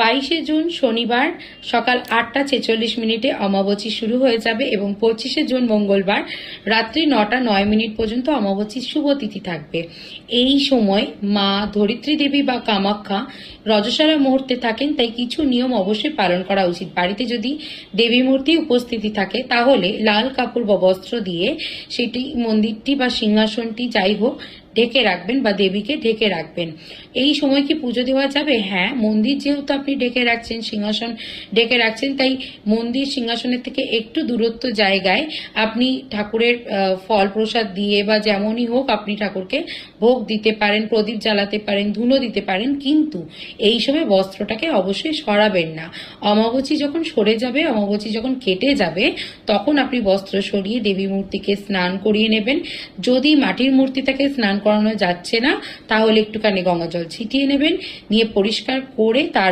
22শে June শনিবার সকাল 8টা 46 অমাবস্যা শুরু হয়ে যাবে এবং 25শে জুন মঙ্গলবার রাত্রি 9টা 9 পর্যন্ত অমাবস্যার শুভ তিথি থাকবে। এই সময় মা ধরিত্রী দেবী বা কামাখ্যা রজস্বলা মুহূর্তে থাকেন, তাই কিছু নিয়ম অবশ্যই পালন করা উচিত। বাড়িতে যদি দেবী মূর্তি উপস্থিতি থাকে তাহলে লাল কাপড় বা বস্ত্র দিয়ে সেটি মন্দিরটি বা সিংহাসনটি যাই হোক ঢেকে রাখবেন বা দেবীকে ঢেকে রাখবেন। এই সময় কি পুজো দেওয়া যাবে? হ্যাঁ, মন্দির যেহেতু আপনি ঢেকে রাখছেন, সিংহাসন ঢেকে রাখছেন, তাই মন্দির সিংহাসনের থেকে একটু দূরত্ব জায়গায় আপনি ঠাকুরের ফল প্রসাদ দিয়ে বা যেমনই হোক আপনি ঠাকুরকে ভোগ দিতে পারেন, প্রদীপ জ্বালাতে পারেন, ধুনো দিতে পারেন, কিন্তু এই সময় বস্ত্রটাকে অবশ্যই সরাবেন না। অমাবস্যা যখন সরে যাবে, অমাবস্যা যখন কেটে যাবে, তখন আপনি বস্ত্র সরিয়ে দেবী মূর্তিকে স্নান করিয়ে নেবেন। যদি মাটির মূর্তি থেকে স্নান করানো যাচ্ছে না তাহলে একটুখানি গঙ্গা জল ছিটিয়ে নেবেন, নিয়ে পরিষ্কার করে তার